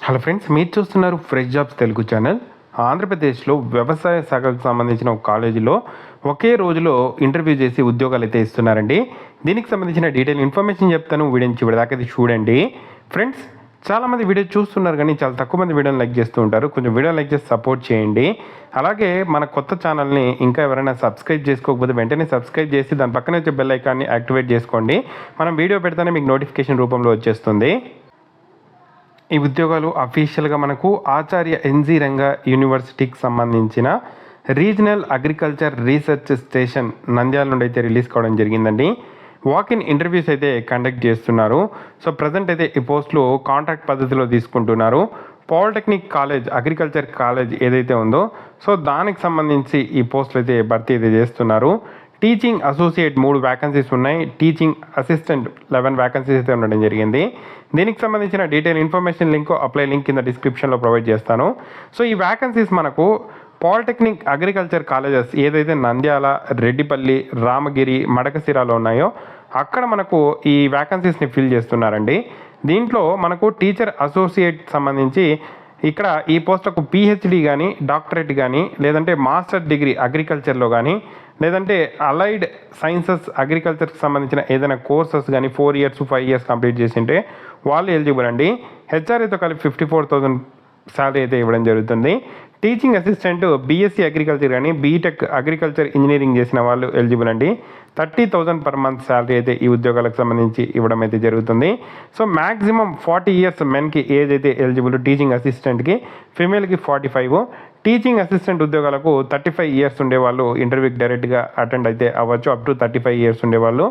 Hello friends, మీరు చూస్తున్నారు fresh jobs Telugu channel. ఆంధ్రప్రదేశ్లో వ్యవసాయ శాఖకు సంబంధించిన ఒక కాలేజీలో ఒకే రోజులో ఇంటర్వ్యూ చేసి ఉద్యోగాలు అయితే ఇస్తున్నారండి. దీనికి సంబంధించిన డీటెయిల్ ఇన్ఫర్మేషన్ చెప్తాను, వీడియోని చివరిదాకా అయితే చూడండి. ఫ్రెండ్స్, చాలామంది వీడియో చూస్తున్నారు కానీ చాలా తక్కువ మంది వీడియోని లైక్ చేస్తూ ఉంటారు. కొంచెం వీడియో లైక్ చేసి సపోర్ట్ చేయండి. అలాగే మన కొత్త ఛానల్ని ఇంకా ఎవరైనా సబ్స్క్రైబ్ చేసుకోకపోతే వెంటనే సబ్స్క్రైబ్ చేసి దాని పక్కనే వచ్చే బెల్ ఐకాన్ని యాక్టివేట్ చేసుకోండి. మనం వీడియో పెడితేనే మీకు నోటిఫికేషన్ రూపంలో వచ్చేస్తుంది. ఈ ఉద్యోగాలు అఫీషియల్గా మనకు ఆచార్య ఎన్జీ రంగా యూనివర్సిటీకి సంబంధించిన regional agriculture research station Nandyal నుండి అయితే రిలీజ్ కావడం జరిగిందండి. వాకిన్ ఇంటర్వ్యూస్ అయితే కండక్ట్ చేస్తున్నారు. సో ప్రజెంట్ అయితే ఈ పోస్టులు కాంట్రాక్ట్ పద్ధతిలో తీసుకుంటున్నారు. పాలిటెక్నిక్ కాలేజ్ అగ్రికల్చర్ కాలేజ్ ఏదైతే ఉందో సో దానికి సంబంధించి ఈ పోస్టులు అయితే భర్తీ అయితే చేస్తున్నారు. టీచింగ్ అసోసియేట్ 3 వ్యాకెన్సీస్ ఉన్నాయి. టీచింగ్ అసిస్టెంట్ 11 వ్యాకెన్సీస్ అయితే ఉండడం జరిగింది. దీనికి సంబంధించిన detail information link, apply link కింద డిస్క్రిప్షన్లో ప్రొవైడ్ చేస్తాను. సో ఈ వ్యాకెన్సీస్ మనకు పాలిటెక్నిక్ అగ్రికల్చర్ కాలేజెస్ ఏదైతే నంద్యాల, రెడ్డిపల్లి, రామగిరి, మడకసిరాలో ఉన్నాయో అక్కడ మనకు ఈ వ్యాకెన్సీస్ని ఫిల్ చేస్తున్నారండి. దీంట్లో మనకు టీచర్ అసోసియేట్ సంబంధించి ఇక్కడ ఈ పోస్టులకు పిహెచ్డి కానీ, డాక్టరేట్ కానీ, లేదంటే మాస్టర్ డిగ్రీ అగ్రికల్చర్లో కానీ, లేదంటే అలైడ్ సైన్సెస్ అగ్రికల్చర్కి సంబంధించిన ఏదైనా కోర్సెస్ కానీ 4 years 5 years కంప్లీట్ చేసింటే వాళ్ళు ఎలిజిబుల్ అండి. హెచ్ఆర్ఏతో కలిపి 54,000 శాలరీ అయితే ఇవ్వడం జరుగుతుంది. టీచింగ్ అసిస్టెంట్ బీఎస్సీ అగ్రికల్చర్ కానీ, బీటెక్ అగ్రికల్చర్ ఇంజనీరింగ్ చేసిన వాళ్ళు ఎలిజిబుల్ అండి. 30,000 per month శాలరీ అయితే ఈ ఉద్యోగాలకు సంబంధించి ఇవ్వడం అయితే జరుగుతుంది. సో మ్యాక్సిమం 40 years మెన్కి ఏజ్ అయితే ఎలిజిబుల్ టీచింగ్ అసిస్టెంట్కి, ఫిమేల్కి 45. టీచింగ్ అసిస్టెంట్ ఉద్యోగాలకు 35 years ఉండేవాళ్ళు ఇంటర్వ్యూకి డైరెక్ట్గా అటెండ్ అయితే అవ్వచ్చు, అప్ టు 35 years ఉండేవాళ్ళు.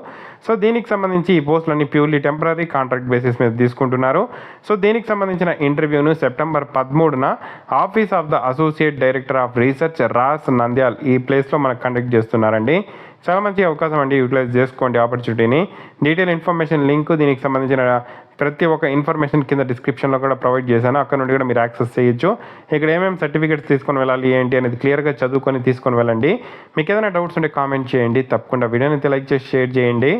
సో దీనికి సంబంధించి ఈ పోస్టులన్నీ ప్యూర్లీ టెంపరీ కాంట్రాక్ట్ బేసిస్ మీద తీసుకుంటున్నారు. సో దీనికి సంబంధించిన ఇంటర్వ్యూను September 13న office of the associate director of research రాస్ నంద్యాల్ ఈ ప్లేస్లో మనకు కండక్ట్ చేస్తున్నారండి. చాలా మంచి అవకాశం అండి, యూటిలైజ్ చేసుకోండి ఆపర్చునిటీని. డీటెయిల్ ఇన్ఫర్మేషన్ లింక్, దీనికి సంబంధించిన ప్రతి ఒక్క ఇన్ఫర్మేషన్ కింద డిస్క్రిప్షన్లో కూడా ప్రొవైడ్ చేశాను. అక్కడ నుండి కూడా మీరు యాక్సెస్ చేయొచ్చు. ఇక్కడ ఏమేమి సర్టిఫికేట్స్ తీసుకొని వెళ్ళాలి ఏంటి అనేది క్లియర్గా చదువుకొని తీసుకొని వెళ్ళండి. మీకు ఏదైనా డౌట్స్ ఉంటే కామెంట్ చేయండి. తప్పకుండా వీడియోని అయితే లైక్ చేసి షేర్ చేయండి.